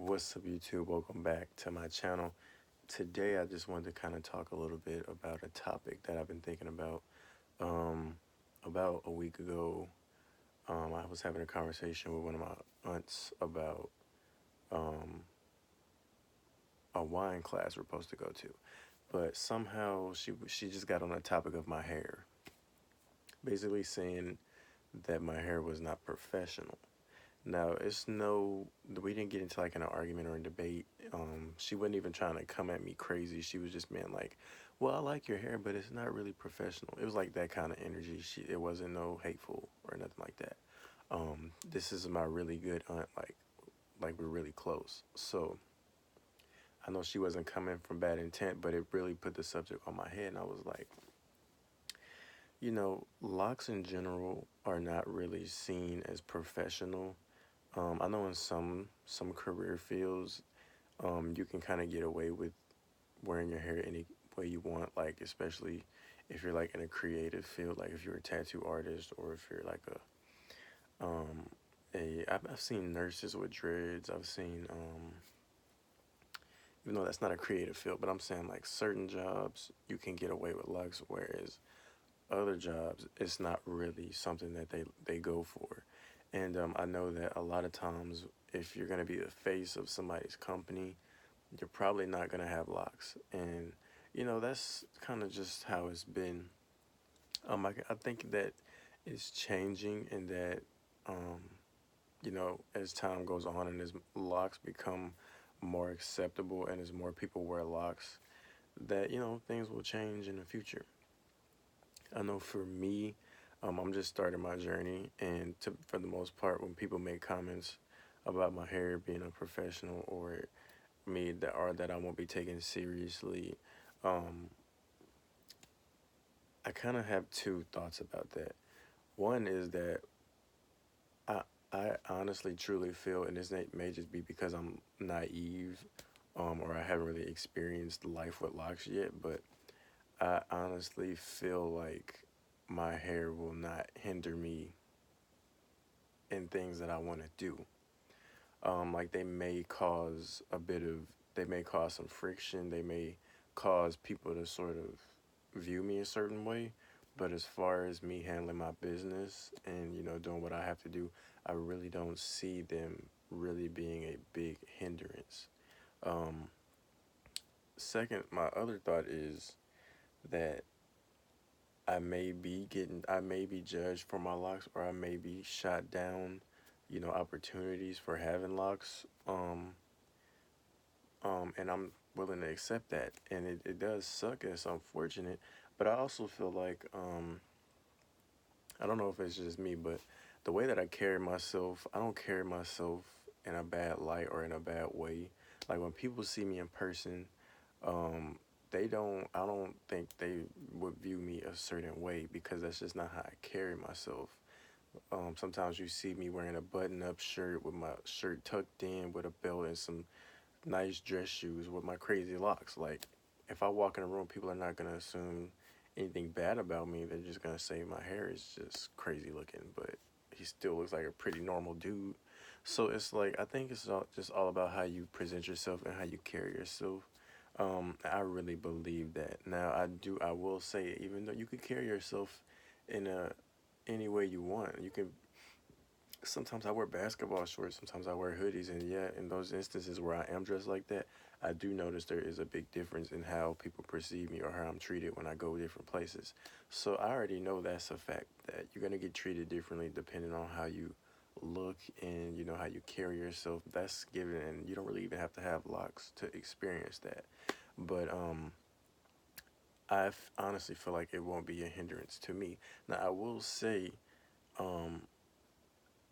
What's up, YouTube? Welcome back to my channel. Today, I just wanted to kind of talk a little bit about a topic that I've been thinking about. Um, about a week ago, I was having a conversation with one of my aunts about um, a wine class we're supposed to go to, but somehow she just got on the topic of my hair, basically saying that my hair was not professional. Now, it's no, we didn't get into like an argument or a debate. She wasn't even trying to come at me crazy. She was just being like, well, I like your hair, but it's not really professional. It was like that kind of energy. It wasn't no hateful or nothing like that. This is my really good aunt, like we're really close. So I know she wasn't coming from bad intent, but it really put the subject on my head. And I was like, locks in general are not really seen as professional. I know in some career fields, you can kind of get away with wearing your hair any way you want, like especially if you're like in a creative field, like if you're a tattoo artist or if you're like I've seen nurses with dreads. I've seen even though that's not a creative field, but I'm saying like certain jobs you can get away with locks, whereas other jobs it's not really something that they go for. And I know that a lot of times if you're going to be the face of somebody's company, you're probably not going to have locks. And, that's kind of just how it's been. I think that it's changing and that, um, as time goes on and as locks become more acceptable and as more people wear locks, that, things will change in the future. I know for me, I'm just starting my journey, and for the most part, when people make comments about my hair being unprofessional or me that I won't be taken seriously, um, I kind of have two thoughts about that. One is that I I honestly truly feel, and this may just be because I'm naive, or I haven't really experienced life with locks yet, but I honestly feel like my hair will not hinder me in things that I want to do. Like they may cause some friction. They may cause people to sort of view me a certain way. But as far as me handling my business and, doing what I have to do, I really don't see them really being a big hindrance. Um, Second, my other thought is that I may be judged for my locks, or I may be shot down, opportunities for having locks. And I'm willing to accept that. And it does suck and it's unfortunate. But I also feel like, I don't know if it's just me, but the way that I carry myself, I don't carry myself in a bad light or in a bad way. Like when people see me in person, um, I don't think they would view me a certain way because that's just not how I carry myself. Sometimes you see me wearing a button up shirt with my shirt tucked in with a belt and some nice dress shoes with my crazy locks. Like, if I walk in a room, people are not gonna assume anything bad about me. They're just gonna say my hair is just crazy looking, but he still looks like a pretty normal dude. So it's like I think it's just all about how you present yourself and how you carry yourself. I really believe that. Now I will say, even though you could carry yourself in a any way you want, you can sometimes I wear basketball shorts, sometimes I wear hoodies, and yeah, in those instances where I am dressed like that, I do notice there is a big difference in how people perceive me or how I'm treated when I go different places. So I already know that's a fact that you're gonna get treated differently depending on how you look and how you carry yourself. That's given, and you don't really even have to have locks to experience that. But honestly feel like it won't be a hindrance to me. Now I will say, um,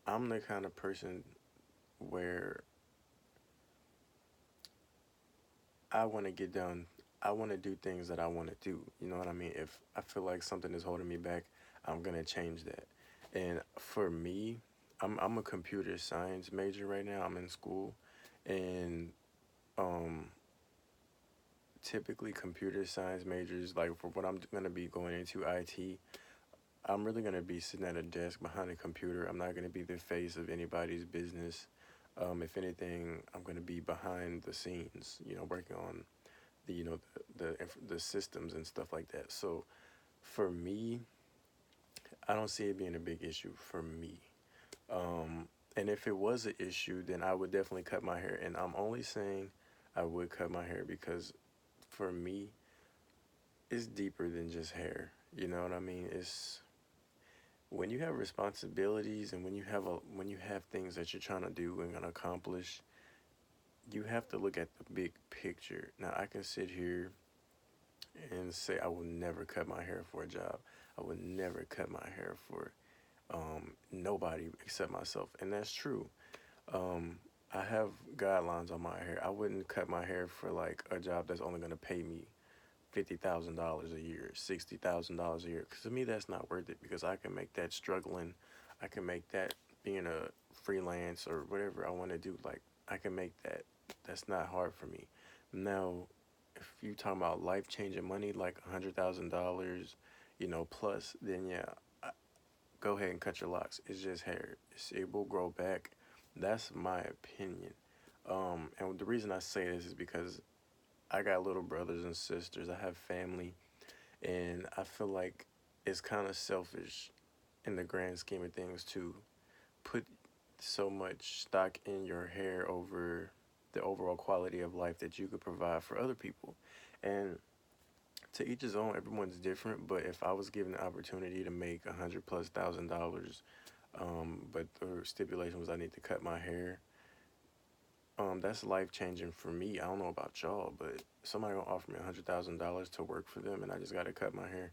I'm the kind of person where I want to get done. I want to do things that I want to do. You know what I mean? If I feel like something is holding me back, I'm gonna change that. And for me, I'm a computer science major right now. I'm in school, and um, typically computer science majors, like for what I'm gonna be going into IT, I'm really gonna be sitting at a desk behind a computer. I'm not gonna be the face of anybody's business. If anything, I'm going to be behind the scenes, working on the systems and stuff like that. So for me, I don't see it being a big issue for me. And if it was an issue, then I would definitely cut my hair. And I'm only saying I would cut my hair because for me, it's deeper than just hair. You know what I mean? It's when you have responsibilities and when you have things that you're trying to do and gonna accomplish, you have to look at the big picture. Now I can sit here and say I will never cut my hair for a job. I would never cut my hair for nobody except myself, and that's true. Um, I have guidelines on my hair. I wouldn't cut my hair for like a job that's only gonna pay me $50,000 a year, $60,000 a year. Cause to me, that's not worth it because I can make that struggling. I can make that being a freelance or whatever I want to do. Like I can make that. That's not hard for me. Now, if you talking about life changing money, like $100,000, plus, then yeah, go ahead and cut your locks. It's just hair. It will grow back. That's my opinion. And the reason I say this is because I got little brothers and sisters. I have family, and I feel like it's kind of selfish in the grand scheme of things to put so much stock in your hair over the overall quality of life that you could provide for other people. And to each his own, everyone's different. But if I was given the opportunity to make $100,000+, but the stipulation was I need to cut my hair, that's life changing for me. I don't know about y'all, but somebody gonna offer me $100,000 to work for them, and I just gotta cut my hair.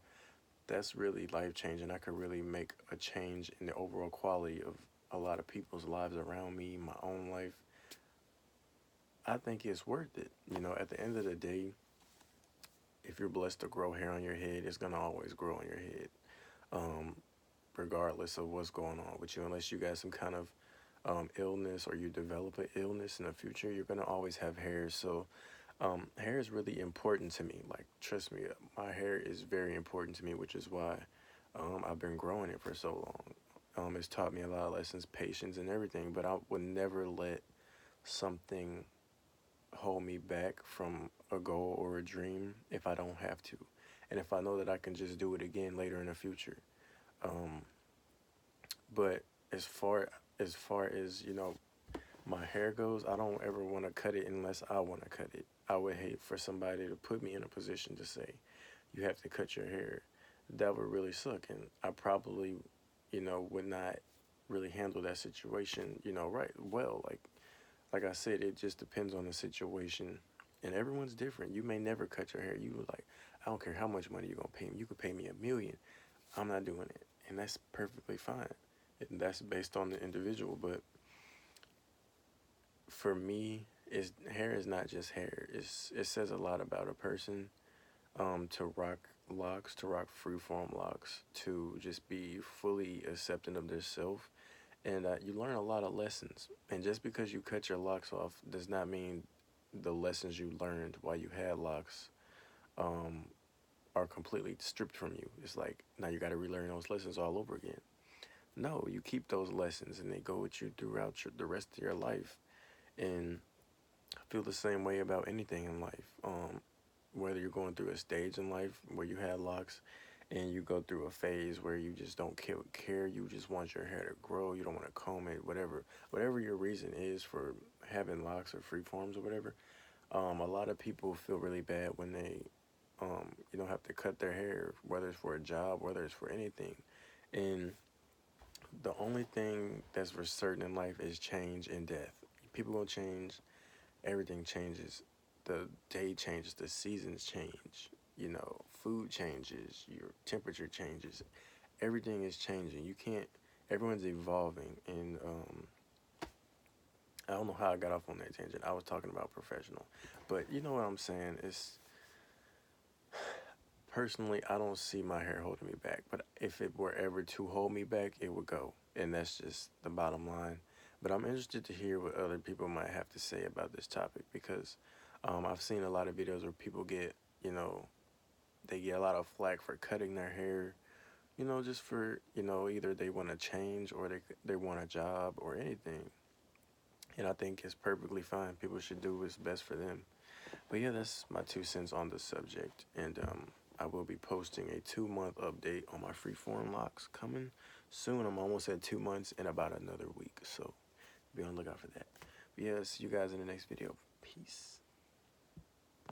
That's really life changing. I could really make a change in the overall quality of a lot of people's lives around me, my own life. I think it's worth it. At the end of the day, if you're blessed to grow hair on your head, it's gonna always grow on your head, um, regardless of what's going on with you. Unless you got some kind of illness or you develop an illness in the future, you're gonna always have hair. So hair is really important to me. Like, trust me, my hair is very important to me, which is why I've been growing it for so long. It's taught me a lot of lessons, patience, and everything. But I would never let something hold me back from a goal or a dream if I don't have to, and if I know that I can just do it again later in the future. Um, but as far as my hair goes, I don't ever want to cut it unless I want to cut it. I would hate for somebody to put me in a position to say, you have to cut your hair. That would really suck. And I probably, would not really handle that situation, right well. Like I said, it just depends on the situation. And everyone's different. You may never cut your hair. You like, I don't care how much money you're gonna pay me. You could pay me 1 million. I'm not doing it. And that's perfectly fine. And that's based on the individual. But for me, hair is not just hair. It says a lot about a person. To rock locks, to rock freeform locks, to just be fully accepting of their self, and you learn a lot of lessons. And just because you cut your locks off does not mean the lessons you learned while you had locks um, are completely stripped from you. It's like now you got to relearn those lessons all over again. No, you keep those lessons and they go with you throughout the rest of your life. And I feel the same way about anything in life. Whether you're going through a stage in life where you had locks and you go through a phase where you just don't care, you just want your hair to grow, you don't want to comb it, whatever your reason is for having locks or free forms or whatever. A lot of people feel really bad when they have to cut their hair, whether it's for a job, whether it's for anything. And the only thing that's for certain in life is change and death. People gonna change, everything changes. The day changes, the seasons change, food changes, your temperature changes, everything is changing. You can't, everyone's evolving. And I don't know how I got off on that tangent. I was talking about professional, but you know what I'm saying? It's personally, I don't see my hair holding me back, but if it were ever to hold me back, it would go. And that's just the bottom line. But I'm interested to hear what other people might have to say about this topic because I've seen a lot of videos where people get, they get a lot of flack for cutting their hair, just for, either they want to change or they want a job or anything. and I think it's perfectly fine. People should do what's best for them. But yeah, that's my 2 cents on the subject. And I will be posting a 2-month update on my freeform locks coming soon. I'm almost at 2 months in about another week. So be on the lookout for that. But yeah, see you guys in the next video. Peace.